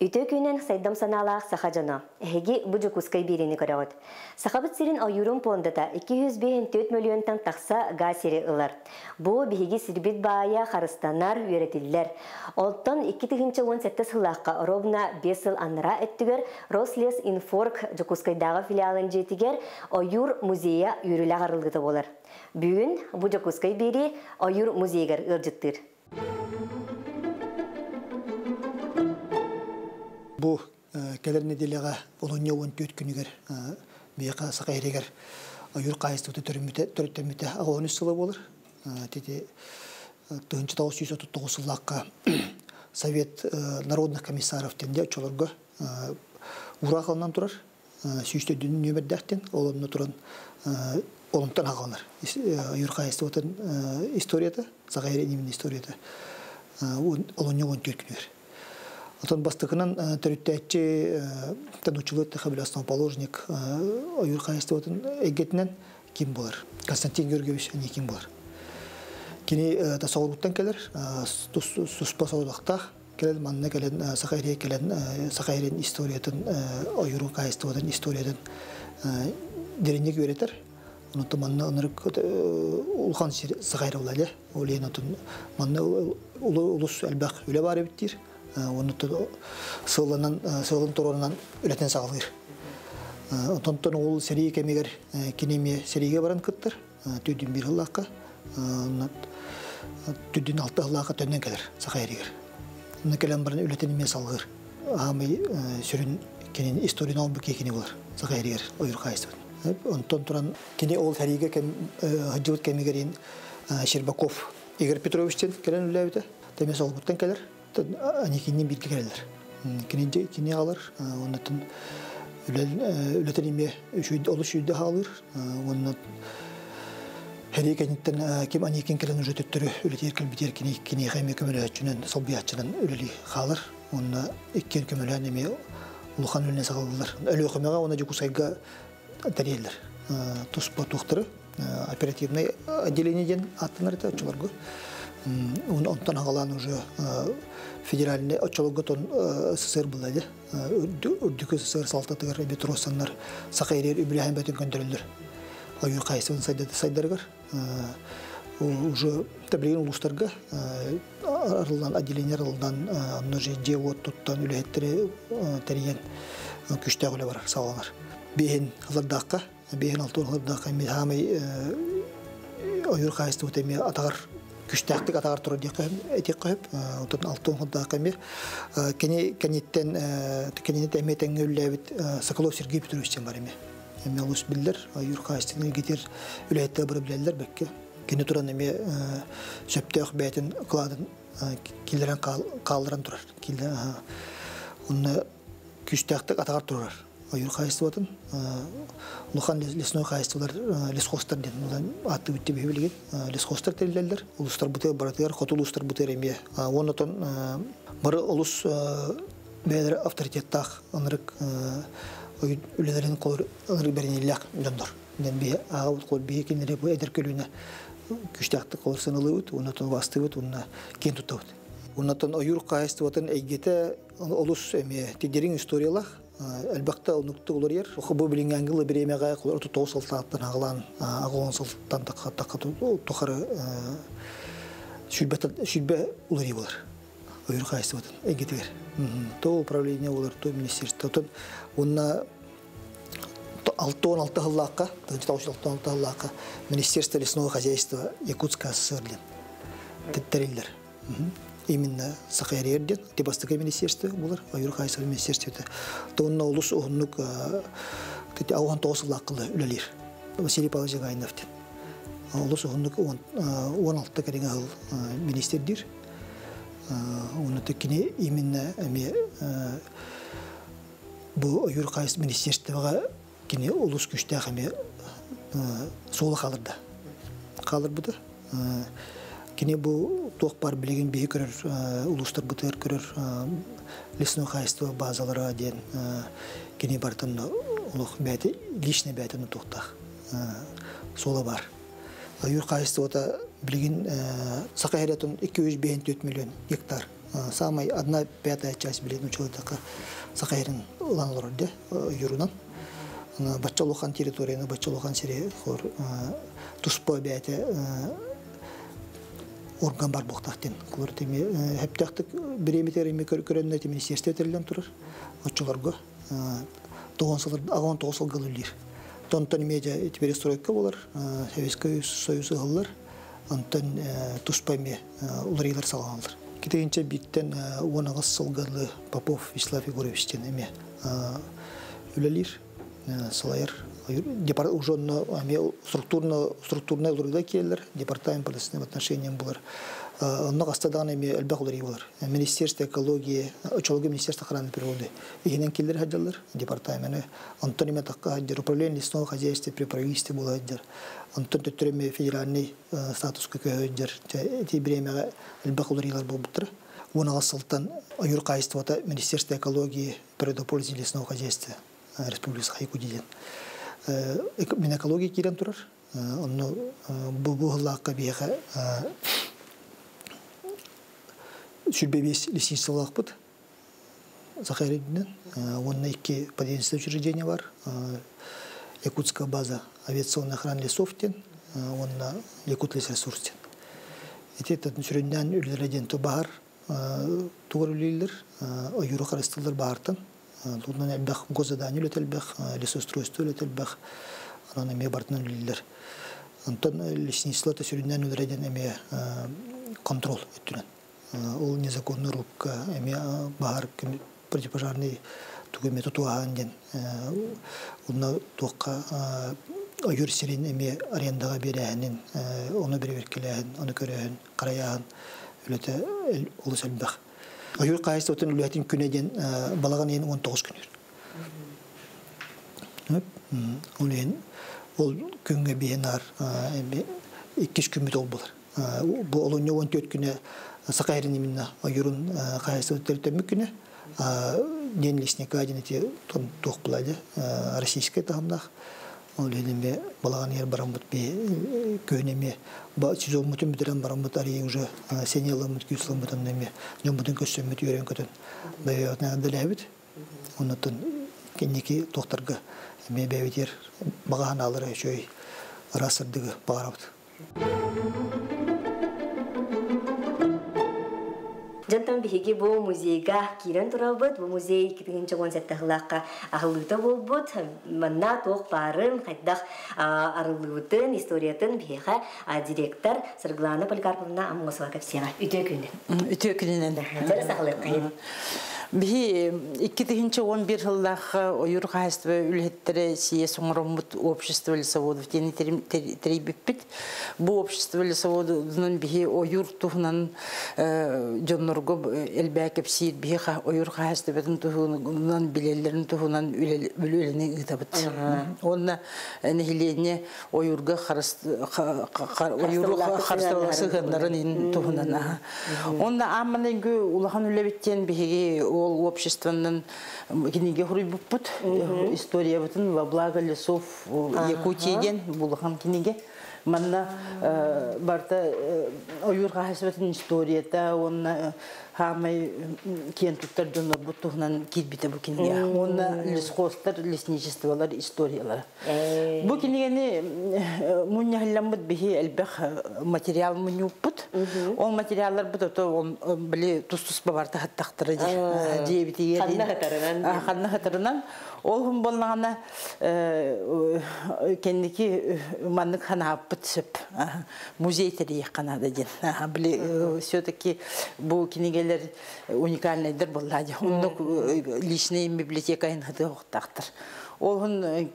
Үтө күнен сайдам саналаақ саха жана. Эһеги бұжы кускай берені көріғыд. Сахабыт сирин ойырын пондата 204 миллионтан тақса гасері ылар. Бұ бігеги сирбит бая харыстанар үйретілілер. Олттан 2017 сылаққа ровна 5 сыл аныра әттігер Рослес Инфорк жокускайдағы филиалын жетігер ойыр музея үйрілі ғарылғыты болар. Бүгін бұжы кускай бері ойыр музейгер ылжыттыр. Бу келер неделеге олонья 14 күнігер бияқа сақайрегер ойыр қайыстықты түріттеміте ағуаны сылы болыр. Теде 1939 сылаққа Совет народных комиссаров тенде чолырғы урақылынан тұрар. Сүйісті дүнін нөмірдәқтен олымны тұран олымтан ағалынар. Ойыр қайыстығытын историяда, сақайрен емін историяда олонья 14 күнігер. Отон бастықынан түріттәтчі танучылы қабіл основоположник ойыр қайыстығытын әгетінен кем болар? Константин Георгиевич әне кем болар? Кені тасауылықтан келер, сұспа саудақтақ келер, манына келен, сақайрен историятын, ойыр қайыстығытын историятын деренек өретер. Онытын манына ұнырық ұлған сақайры олайды. Олейін отын манына ұлыс әлбәқ өлі бары біттір. Оны сылын торонынан өлетен сағылыр. Онтон ол серие кемегер кенеме сериеге баран кыттыр. Төдін бір ғылаққа, төдін алты ғылаққа төннен келер, сақайрегер. Оны келен баран өлетен еме салғыр. Ағамай сүрін кенен историян алып кекені болар, сақайрегер, ойыр қайыстығын. Онтон тұран кене ол сериеге ғыджылық кемегерін Щербаков Игорь Петровичтен келен өләуді. Тәме салғыттан келер. Анекинен бирге келелер. Кене алыр, оннатын өлетен еме олыс үйді алыр. Оннат хәрі кәнеттен кем анекен келен уже төттірі өлетер кәлбетер кене қайме көмілі әтчінен салбиятчынан өлелі қалыр. Онна еккен көмілі әнеме ұлған өліне сағалылар. Өлі оқымаға оны жүкусайға тәрелер. Тұспа тұқтыры оперативный отделениеден аттынар еті отчыларға. Онтан ағалан уже федеральный отчылығытын СССР бұлайды. Үрдікі СССР салтатығыр метросанлар сақайрер үбіліғен бәтін көндірілдір. Ойыр қайсығын сайдарығыр. Уже тәбілеген ұлыстарға арылдан, отделение арылдан, же от тұттан үліғеттері тәреген күштәғ өлі барар, сағаланар. Бейін ғылырдаққа, бейін алтын ғылырдаққа мен хамай ойыр қайсығы өтеме атағыр күштәқтік атағар тұры әтек қойып, отын алтын ғылдақ қамер. Кенеттен әметтен өлі Соколов Сергей Петровичтен бар еме. Әме ұлыс білдер, ойыр қайсының кетер үләйттігі бұры білелер бәкке. Кені тұран әме сөпті өқ бәйтін қыладын келдерен қалдыран тұрар. Оны күштәқтік атағар тұрар. Ойыр қайысты батын. Лухан лесной қайыстылар лесхостар ден. Атты бүтті бейбілген лесхостар тәрелелер. Улыстар бұтыр баратығар, қотыл ұлыстар бұтыр әме. Онытын мұры ұлыс бәйдері авторитеттақ ұнырық өлелерін қолыр ұнырық бәрінеліғ үлімдір. Ағауыт қол бейе кенері бұл әдір көліне күштәқті қолыр сынылы өт, онытын басты өт, онына кен тұтты өт. Онытын ойыр қайысты батын әйгеті ұлыс әме тегдерін историялақ. Әлбәқті ұнықты олар ер. Бұл білін әңгілі бір емеға қолар 39 сылтаттан ағылан, ағылан сылттан таққаты тұқары шүлбә олар ей болар. Ойыр қайсы батын, әйгетігер. То управление олар, то министерство. Онына 6-16 ғыллаққа, 1916 ғыллаққа Министерство лесного хозяйства Якутска СССР тәрелдер. Именно Сақайрерден, Тебастықай министерстве болар, ойыр қайсығы министерстве. Тоғынна ұлыс оғынлық ауған 9 лақылы үлелер. Василий Павлович Гайновтен. Ұлыс оғынлық 16 кәріңі ғыл министердер. Оны текіне именно бұл ойыр қайсы министерствеға кене ұлыс күшті әме солы қалырды. Қалыр бұды. Кене бұл тоқ бар білеген бейі көрір, ұлыстар бұтыр көрір, лесной хозяйство базалары ден, кене бартын ұлық бәйті, личный бәйтіні тоқтақ, солы бар. Үйір хозяйство білеген Сақайретін 254 миллион гектар Самая 1/5 часть билетного человека Сахарин ланлорде юрунан. Бачалухан территорияны бачалухан сере хор туспа бәте орган бар боқтақтен. Кулар теме хептақтық биреметеріме көрінне теме министерстве турар. Очоларга 9 сылгылылыр. Тонтон медиа перестройка болар, Советский Союз ылар, антон туспайме уларилар салганлар. Китегенче биттен 10 сылгылы Попов Вячеслав Егоровичтен эме үлелир, салайыр. Уже структурная уларда келер, департамент по отношениям болар. Оннық астадан эме әлбәқ улар болар. Министерство экологии, Очология Министерства охраны природы. Игенен келер хаджалар, департаменты. Антон эме таққа хаджар, управление лесного хозяйства при правительстве было хаджар. Антон төттіреме федеральный статус көке хаджар. Эти бремеға әлбәқ улар бол бұттыр. Оны асылтан ойыр қайыстывата Министерство экологии, природопользования лесного хозяйства Республики Сахай-Кудиден. Мен экология керен тұрар. Оны бұғылаққа бейға Сүрбебес лесничестволақ бұд, Захаридінен. Онна 2 подъединственные учреждения бар. Якутская база авиационной охраны лесовтен, онна Якут лесресурстен. Эти сүрінден үлдерден тұбағар туғыр үлелер, ойыру қарыстылар бағартын. Тұғынан әлбәқ госзадание үлетелбәқ, лесостройство үлетелбәқ, анан әме бартынан үлелер. Антон лесничестволата сүрінден үлдерден әме контроль өттінен. Ол незаконный рубка, бар противопожарный тугуме тутуахан ден. Онна туққа ойыр сирин арендаға берәхінен, оны берекеләхін, оны көрәхін, қараяхын, үлеті олыс әлбәқ. Ойыр қайысты өтін үләтін күнеден балаған ең 19 күнер. Ол күнге бейін ар, 2 күмет ол болар. Бұл олың 14 күні Сақайрын именно ойырын қайсы өттерді мүкіне, ден лесника один эти тоқ бұлайды, российская тағымдақ. Ол еліме балаған ер барам бұд бе, көнеме, сезон мұтын бітірен барам бұд ария уже сенелі мұт күйсілі мұтын неме, нем бұтын көстен мұт үйрен көтін. Бәйвеотына әділі әбіт, онытын кеннекі тоқтарға бәйветер бағаған алыры шөй расырдығы бағарабыд. Жантан биһиги бу музейга кирен турабыт, бу музей 2017 жылакка агылыта болбут, манна тоқ барын хайдах арылытын, историятын биһига директор Сырглана Поликарповна Аммосова кепсига. Үтө күнүнөн. Жара сагылык. Бихи 2011 жылдагы ойыр кайсы үлеттери сие соңромут общество лесоводов тени трибиппит. Бу общество лесоводунун бихи ойыр тухнан жоннорго элбекеп сир бихи ойыр кайсы бетин тухнан билелерин тухнан үлелени ытабыт. Онна нехилене ойырга ойырга харсталасыгындарын тухнан. Онна амманыңгы улахан үлебиттен бихи ол обществоның книге хурибуппут история бутын во благо лесов Якутияден булхан книге манна барта ойырга хасбатын историята он хамай кен туттар жонор бутугнан кирбите бу книге онна лесхостар лесничестволар историялар бу книгени муньяхламмат бихи элбах материал муньуппут ол материаллар бутото он били тустус бабарта хаттактыры дебити ханна хатарынан ол хум болнагана кенники маннык ханаппыт сөп музей тарих канада ден били все-таки бу книге уникальныйдыр буллади. Оннук личный библиотека инхаты оқтақтыр. Олғын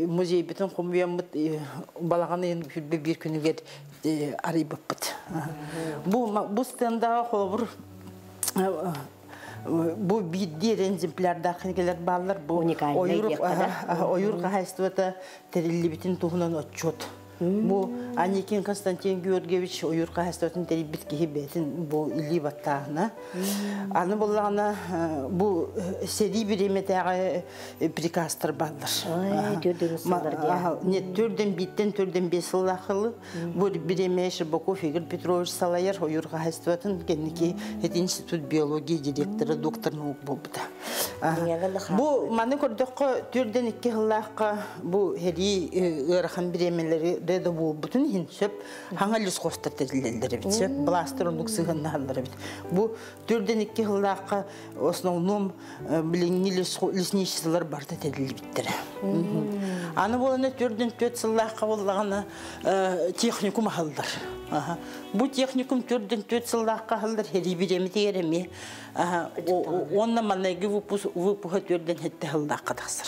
музей бітін құмбиямыт балағаны бір күнігер арайбаппыт. Бұл стендағы қолбыр bu bir egzemplarda knigeler bağlar bu oyur kahastuvata terilli bitin tuğunan отчет. Бу Аникин Константин Георгиевич ойурка хастатын терибит кихибетин бу или баттагына. Аны боллагына бу сери биреметеге прикастыр балдар. Нет, төрден биттен төрден 5 сыллахылы. Бу биремеш Боков Игорь Петрович Салаяр ойурка хастатын кенники институт биология директоры доктор наук болбута. Бу маны көрдөккө төрден 2 сыллахка бу хери ырхан биремелери реда бу бүтүн хинсеп хаңалыс костар тедилдер бит. Бластерунук сыгынналар бит. Бу төрден 2 сыллахка основном лесничестволар барда тедилдер биттер. Аны боланы төрден 4 сыллахка боллаганы техникум халдар. Бу техникум төрден 4 сыллахка халдар хери биреме тегереме. Онна манайгы выпуха төрден хетте халдакка тасыр.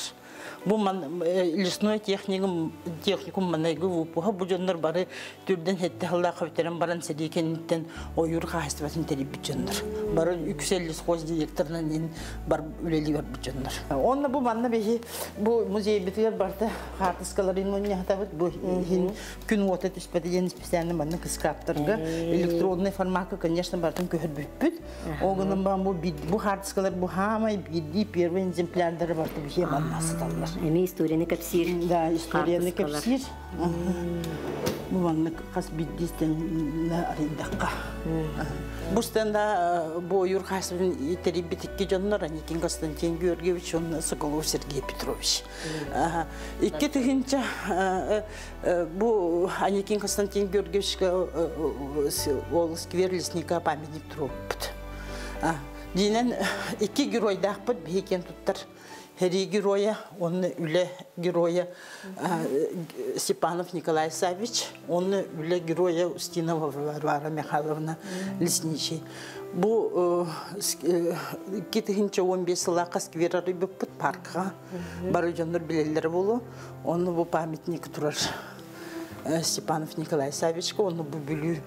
Бу лесной техникум манайгы выпуха бу жондар бары түрден хетте халдакка битерен баран седикеннен ойур хастыбатын терип бүтөндөр. Бары үкселис хоз директорунан бар үлели бар бүтөндөр. Онна бу манна бехи бу музей битер барда хартыскаларын муня хатабыт бу хин күн ота түспәден специально манна кыскаптырга электронный форматка конечно бартын көһөр бүтпүт. Огунун бу хартыскалар бу хамай бидди первый экземплярдары барты бихе маннасы таллар. Эми историяны капсир. Да, историяны капсир. Бу манна кас биддистен на аридакка. Бустанда бу юрхасыбын итерип битикке жоннор Аникин Константин Георгиевич, он Соколов Сергей Петрович. Икки тыгынча бу Аникин Константин Георгиевичке ол сквер лесника памятник туруп. Динен икки геройдакпыт бейкен туттар. Хери героя, он үле героя Степанов Николай Савич, он үле героя Устинова Варвара Михайловна Лесничий. Бу китихинче 15 сылака сквера рыбыппыт паркка бары жоннор билелер болу. Он бу памятник турар Степанов Николай Савичка, он бу бүлү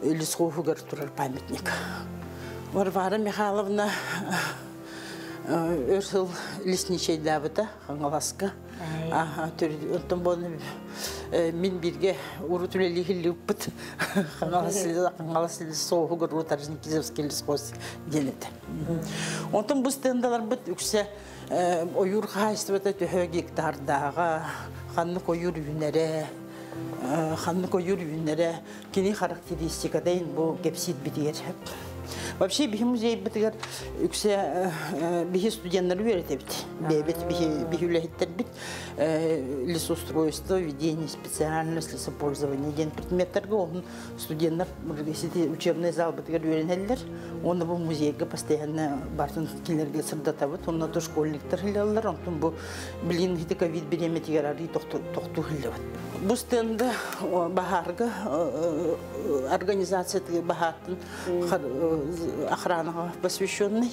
Лисховугар турар памятник. Варвара Михайловна Өрсыл Лесничий дабыта, Хангаласка. Оттон боны мен бирге урут үлели хиллиппыт. Хангаласы соғугар урутаржын Кизевский лесхоз денеті. Онтон бұл стендалар бұт үксе ойур қайыстыбыта төхі гектардағы ханнык ойур үйінері кені характеристикадайын бұл кепсит бітер. Вообще бихи музей битгер үксе бихи студенттер үйретебит. Бихи үлехиттер бит лесоустройство, ведение специальность, лесопользование ден предметтерге он студенттер учебный зал битгер үйренелер. Оны бу музейге постоянно бартын келерге сырдатабыт. Онна то школьниктер хилалар, онтон бу билин хити ковид береметигер ари токту хилебит. Бу стенда бахарга организация бахатын охранаға посвященный.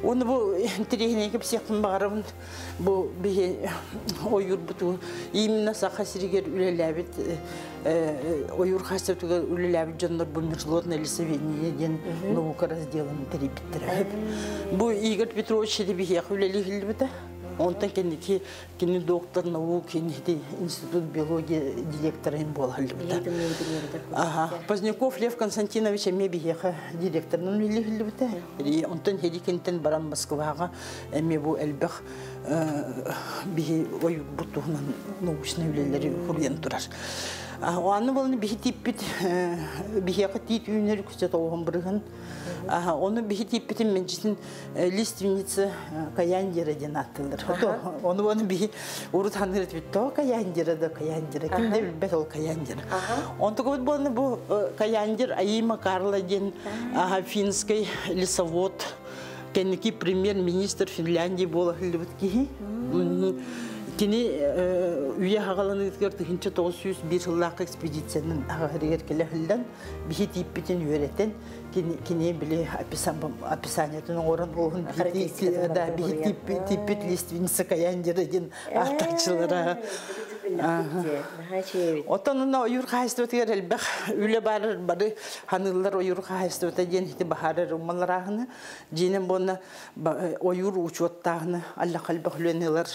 Он был интереснее всех багарым бу бие ойур буту именно сахасиригер үлеләбит ойур хасатуга үлеләбит жоннор бу международное лесоведение ден наука разделын теребиттер. Бу Игорь Петрович бие үлели хилбита. Он так кени доктор наук, кени институт биологии директора им был. Поздняков Лев Константинович мебиеха директор нам лилибта. И он тен хедикентен баран Москвага мебу элбех би ой бутугнан научный үлелери хурьян турар. Аны болны бихитиппит бихиякы тит үйнер күсет оғын бірігін. Оны бихитиппитін менчісін лиственница каяндера ден аттылдыр. Оны оны бихи ұры таныр етпет, то каяндера да каяндера. Кімде білбет ол каяндера. Онты көбіт болны бұл каяндер Аима Карла ден финский лесовод. Кенники премьер-министр Финляндии бол хилбит кихи. Кини үйе хағаланы еткерді хинче 901 жыллақ экспедицияның ағарығер келі хілден бихи типпетін үйереттен кини біле описаниятының орын олғын бихи типпет лиственница каяндері ден ақтақчылары Отонуна ойур хайстыбытыгар элбэх үле бары ханылар ойур хайстыбыта ден хити бахары румаларахыны жинен бонна ойур учуоттахыны алла қалбах лөнелер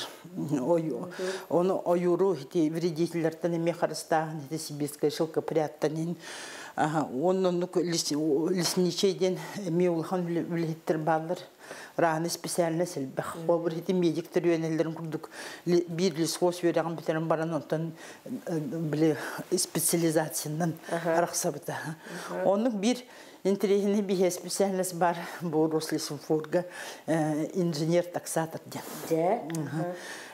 оны ойуру хити вредительлерден эме харыстахын хити сибирская шилка пряттанин оннук лесничейден эме улхан үлеттер баллар раны специально сэлбэх. Обыр хити медиктер юэнелерин курдук бир лесхоз юэраган битерин баран онтан биле специализациянан арахсабыта. Онук бир интересный бихе специальность бар бу Рослесинфорга инженер таксатор ден.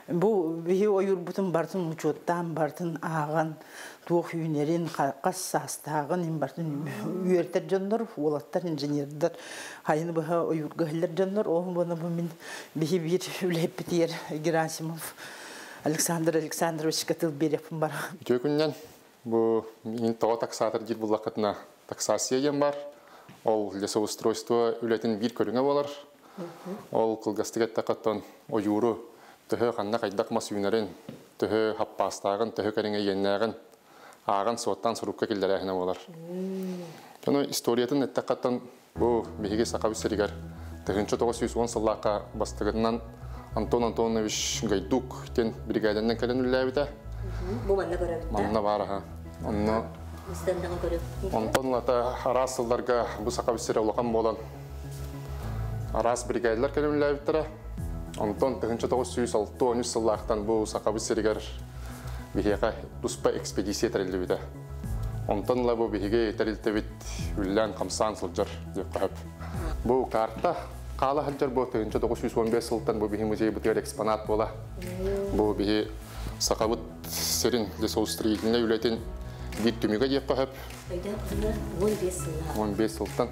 Бу бихе ойур бутун бартын учоттан бартын аған туох юнерин қас састағын ин бартын үйертер жондар, олаттар инженердер хайын баха ойурга хиллер жондар. Оғын бұны бұл мен бихе бир үлеппетер Герасимов Александр Александрович катыл берепін бар. Жөкүннен бу мен тоға таксатор жер бұл лақытына таксация ен бар. Ол лесоустройство үлетін бир көріңе болар. Ол қылғастығет тақаттан ойуру төһө қанна қайдақ мас үйнерін, төһө хаппастағын, төһө кәріңе еннәғын, ағын соттан сұрупқа келдер әхіне болар. Жоны историятын әттәқаттан бұл бейге сақабы сәрігер 1910 сыллаққа бастығынан Антон Антонович Гайдук тен бригаденнен кәлін үлләбіті. Бұл манна көрәбітті? Манна бары. Антон лата арас сылларға бұл сақабы сәрі олақан болан. Арас бригадалар кәлін үлләбіттірі. Антон 1906 сыллақтан бұл сақабы сәрігер бейге тұспа экспедисия тәрелді біді. Антонла бұл бейге тәрелді біт үллән қамсан сылжар деп қағып. Бұл карта қала хәлжар бұл 1915 сылттан бұл бейге музей бұтығар экспонат бола. Бұл бейге сақабыт сәрін лесоустроительне үләтен бит түміге деп қағып. 15 сылттан.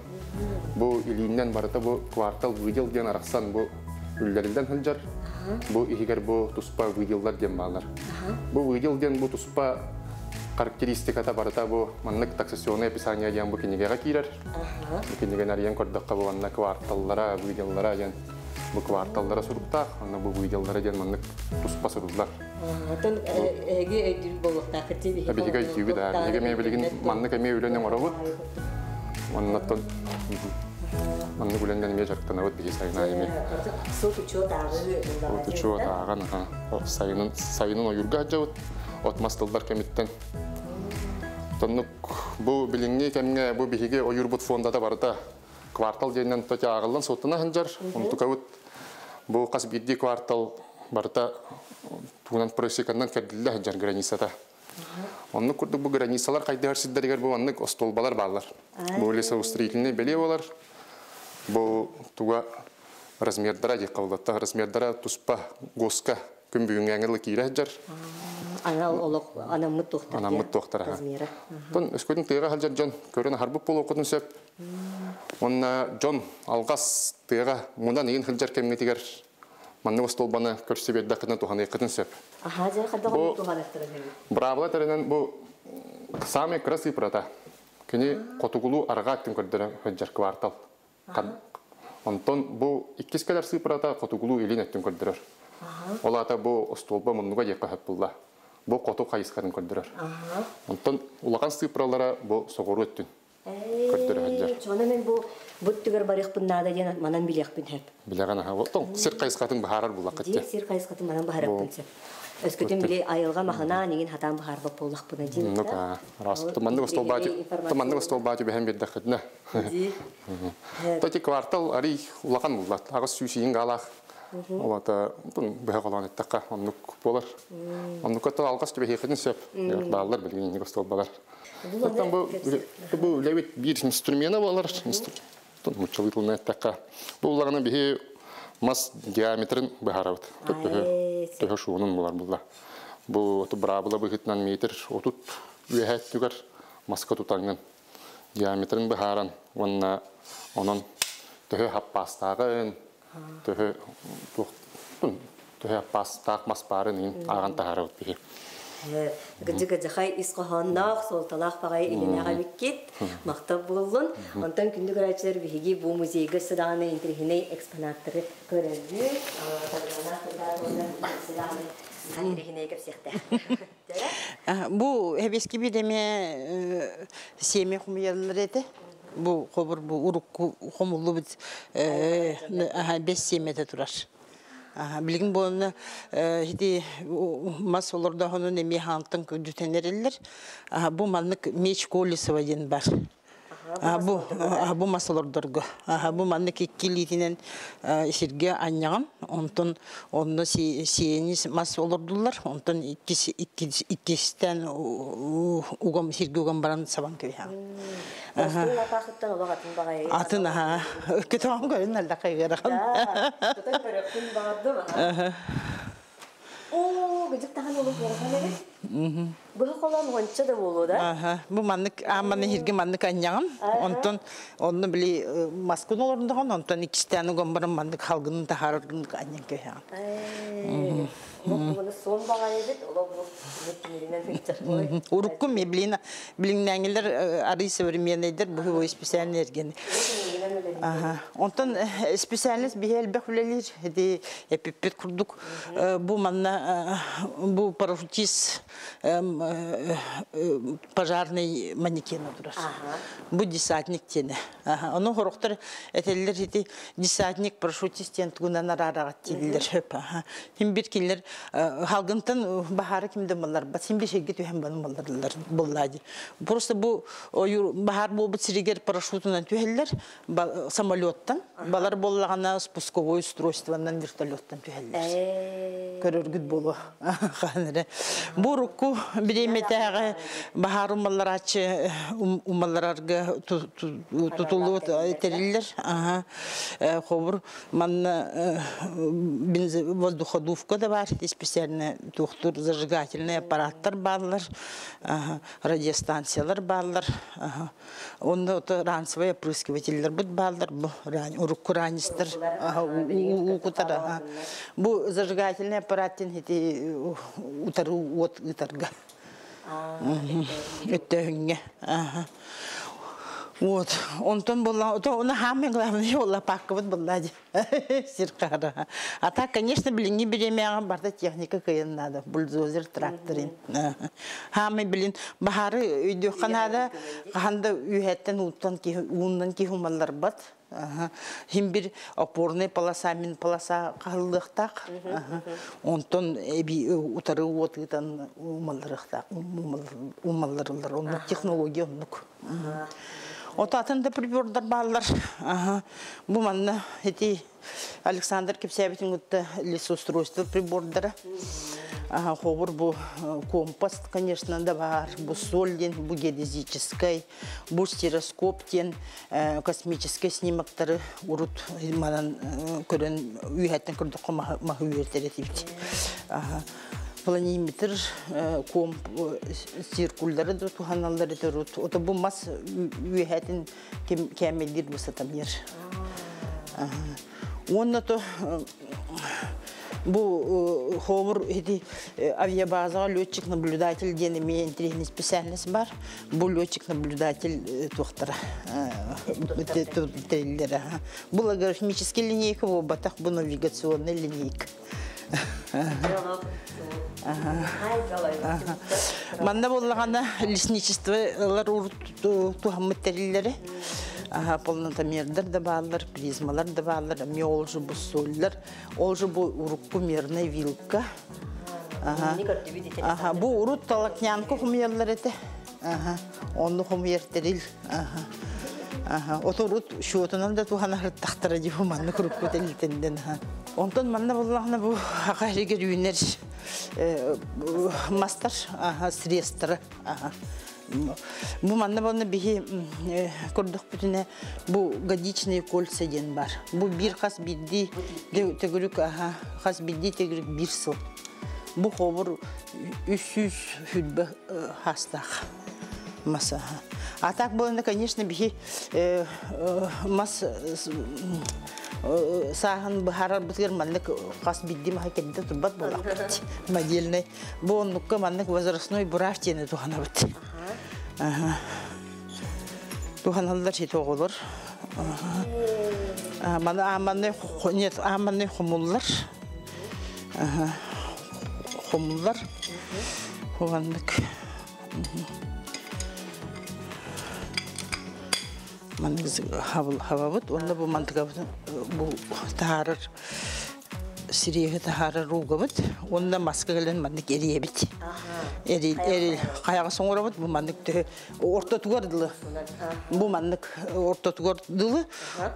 Бұл илиннен барыта бұл квартал выдел ген арақсан бұл үлләрілден хәлжар. Бұл егер бұл тұспа выделдар ден балар. Бұл выдел ден бұл тұспа характеристиката барыта бұл маннық таксационный описание ден бұл кенегеға кейрер. Бұл кенеген ариян көрдіққа бұл анна кварталлара, выделдара ден бұл кварталлара сұрыптақ, анна бұл выделдара ден маннық тұспа сұрылдар. Атын әге өйділ болуқтақ күтті бейгі болуқтақ. Бейгі өйділ да, бейгі мен білген маннық әме өлінен орағыт. Маннаттан манны гүләнгән ме жактан авыт бии сайына эме. Сот учет ағы. Сот учет аған сайынын ойырға жауыт. Отмастылдар кеметтен. Тоннук бұл біліңге кәмге бұл бейге ойыр бұт фондада барыда квартал дейінен төте ағылын сотына ханжар. Онтук авыт бұл қас бірді квартал барыда туғынан просекандан кәділі ханжар границата. Онны күрдік бұл границалар қайды әрсіздерігер бұл онны остолбалар балар. Бұл лесоустроительне беле болар. Бұл туға размердара дек қабылатта. Размердара тұспа госка күн бүйін әңірлі кейрі әджар. Анамыт тоқтар. Анамыт тоқтар. Тон өскөдің тыйға қалжар жон. Көрін харбып бол оқытын сөп. Онна жон алғас тыйға мұндан ең қылжар кәмге тегер. Манны остолбаны көрсі берді қытын туған еқытын сөп. Аха, жар қадағын туған әқтірі. Бравла тәрінен бұл самый красы пырата. Кені қотуғылу арға аттың көрдірі өджар квартал. Антон бұл иккес кәлер сыпырата қотуғылу елін әттің көрдірір. Олата бұл остолба мұнуға деққа хөп бұлла. Бұл қоту қайысқарын көрдірір. Антон ұлаған сыпыралара бұл соғыру өттін. Чонамен бұл бұттығыр барық бұннада ден манан білек бін хөп. Білеған аға. Сер қайысқатын бағарар бұлла қытте. Сер қайысқатын манан бағарар бін сөп. Өскөтін біле айылға мағына неген хатан бұхарбы болық бұна дейін. Нұқа, рас. Тұманды остолбачы бәхен берді қыдына. Тоти квартал ари ұлақан бұллат. Ағыз сүйсейін ғалақ. Олата бұға қалан әттіққа оннық болар. Онныққа алғас түбе хеқетін сөп. Бағалар білген остолбалар. Бұл ләует бір инструмені болар. Мұчылытылын әттіққа. Бұл ұлағына бейе мас диаметрін бұхарауыд. Төһө шуунун булар булла. Бу брабыла быхытнан метр отут үйәһәт түгәр маска тутанган. Диаметрын быһаран. Онон төһө хаппастагын, төһө хаппастак маспарын аган тахарат бихи. Гыжыгыжахай исқохоннақ, солталақ бағай илінеға беккет, мақтап болуын. Онтан күнді көрәтшілер бігеге бұл музейгі сұдағаны интерхиней экспонаттары көрәді. Тағырғана құлдар олар интерхиней көпсекті. Bu hebeski bir deme semi kumyallar ete. Bu kobur bu uruk komullu bit 5 semete turar. Bilgin bunu hidi mas olur da onun emi hantın küdüteneriler. Bu manlık meç kolisi vajen var. Bu masalardırgı. Bu manlık ikkilitinen işirge anyağım. Ondan onu siyeni mas olurdular. Ondan ikkisten ugam şirge ugam baran saban köy. Atın kötü am görün alda kayıran. Oo, gıcık tahan olur mu? Bu kalan honça da bolu da. Bu manlık amanı hirge manlık anyağım. Ondan onu bile maskın olurdu ondan ikisten ugam baran manlık halgının taharırlık anyağım köy. Bunu son bağaydı, ola bu netmirinden Urukku mi bilinenler arayı severimyeneydir bu spesiyel ergeni. Ondan spesiyalist bir el beklelir hedi epipet kurduk bu manna bu paraşütist пожарный манекені durur. Bu десантник тені. Onun horoktar eteller hedi десантник paraşütistten tuğunan ararat teliler. Hem bir kiler halgıntan baharı kimde mallar. Basim bir şey getiriyor hem bana mallarlar bulladı. Просто bu bahar bu siriger paraşütünden tüheller самолеттан. Balar bollağına спусковой устройстводан вертолеттан tüheller. Körörgüt bolu. Bu ruku birimete bahar mallar açı mallarga tutulu teriller. Хобур манна воздуходувка да бар, специальный доктор зажигательный аппараттар барлар, радиостанциялар барлар. Онда ранцевый опрыскивательлер бут барлар, бу уруккуранистер, укутара. Бу зажигательный аппараттин хити утару от итарга. Өттөгүнгө. Вот, он там был, он хамы главное, он паковый был, сиркара. А так, конечно, блин, не берем, барда техника, какая надо, бульдозер, тракторин. Хамы, блин, бахары, идёт Канада, ханда уйхеттен уттан ки, ундан ки хумаллар бат. Химбир опорный полоса, мин полоса калдыктак. Онтон эби утары отытан умалдырыктак, умалдырылар, онун технология онук. Отатында прибордар баллар. Bu manna эти Александр Кипсябитин утта лесоустройство прибордара. Хобур бу компас, конечно, да бар, бу сольден, бу геодезический, бу стереоскоптен, космический снимактары урут манан көрөн үйхеттен көрдүк махувертеретибит. Планиметр, комп, циркулдары да туханаллары да рут. Ота бу мас үйхеттен кемелдир бу сатамер. Онна то bu хобур эти авиабаза летчик-наблюдатель ден имеет тренинг специальность бар. Bu летчик-наблюдатель доктора трейлера. Bu логарифмическая линейка, bu батах bu навигационная линейка. Манда боллагана лесничестволар тухамматтариллери. Полнотомердер да баллар, призмалар да баллар, ами олжу бу соллар, олжу бу урукку мерная вилка. Бу урут талакнянку хумерлар эте. Онну хумертерил. Оторут шуотунан да туханар тахтара жибу манны курукку телитенден. Онтон манна боллагана бу акайригер үйнер мастер средства. Bu manna bana bir kurduk bütüne bu gadичные кольца ден бар. Bu bir has bildi tegürük has bildi tegürük bir sıl. Bu хобур 300 hüdbe hastaq masa. А так было, конечно, bir mas сахан бахарар бутгер маннык хас билди ма кенде турбат болак. Модельный. Bu оннукка маннык возрастной бураш тени тухана бит. Туханаллар şey тоголор. Аманны хумуллар. Хумуллар. Хуаннык. Маннык хавабыт, онда бу мантыгабыт, бу таарыр, сирегі таарыр ругабыт, онда маска келен маннык эриебит. Эри каяга соңорабыт, бу маннык орто тугардылы. Бу маннык орто тугардылы,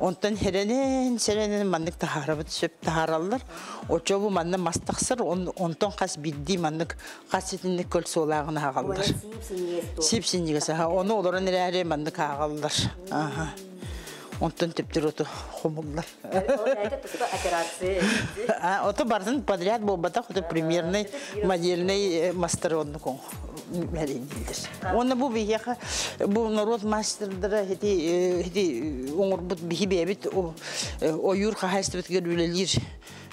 онтан серенен маннык таарабыт, сөп таараллар. Очо бу манны мастаксыр, онтон кас бидди маннык касетинник көл солагына агалдар. Сипсиннигесе, оны олорун эре маннык агалдар. Онтон тептер ото хомуллар. Ото бардын подряд болбата, ото примерный модельный мастер оннукон. Оны бу бияха, бу народ мастердары хети оңорбут бихибебит, оюр хахайстыбыт гөрүлелир,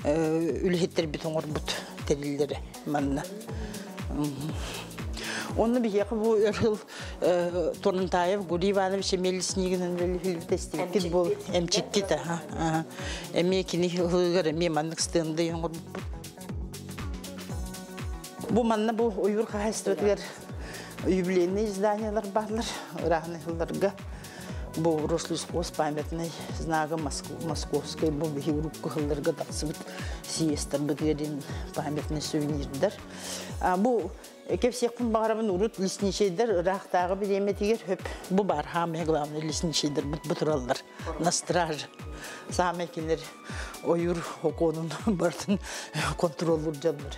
үлхеттер бит оңорбут терилдери манна. Onu bir yakı bu örül Toruntayev Guriva'nın şemelisiniğinin böyle testi bol emçikki de ha. Emekini hıgar emanlık stığında yağmur. Bu manna bu uyur kahastırlar юбилейные изданиялар барлар, рахнахларга. Бу Рослюскос памятный знага Московской бу бихирубку хылларга тақсыбыт сиестер бігерин памятный сувенирдер. Бу кепсекпін бағарабын урут лесничейдер рахтағы биреметигер хөп бу бар хаме главный лесничейдер бутураллар на страже. Самекинер ойур оконун бартын контроллур жанлар.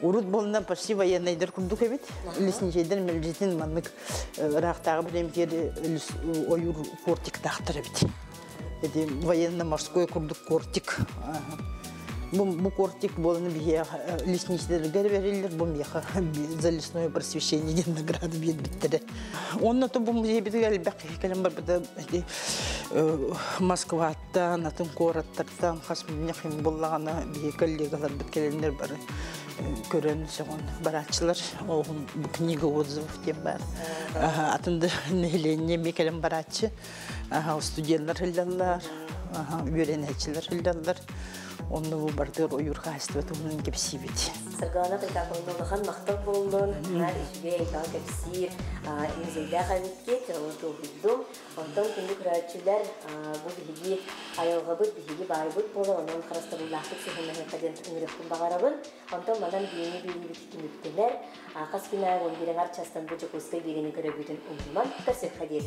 Урут болна почти военныйдер курдук эбит. Лесничейдер мелжитин маннык рахтағы биреметигер ойур кортик тахтыр эбит. Эти военно-морской курдук кортик. Бу кортик болны бие лесничейдерге берилер, бу меха за лесное просвещение награды бит. Онна то бу музей битгел бак келем бар бит. Москвада, натын кораттардан хасмынехим боллагана бие коллегалар бит келендер бар. Көрөн соң барачылар, огун бу книга отзывов тем бар. Атында нелене мекелем барачы. Студентлар хилдалар, үйренечилер хилдалар. Onu bu bardır oyur kastı tuğunun kepsi bit. Sargana kaytakonluğun maqtaq bolundun, her işe aytan kepsi, imzeyde xamitke, oto bidum. Ondan kendi kuraççılar bu bilgi ayolgabıt, bilgi baybıt bola onun xarasta bullaqtık sehemene kadar ünürüktün bağarabın. Ondan madan biyini bitti mütteler. Qas bina gondiren arçastan bucuk uskay birini görebilin umman. Tasir hadir.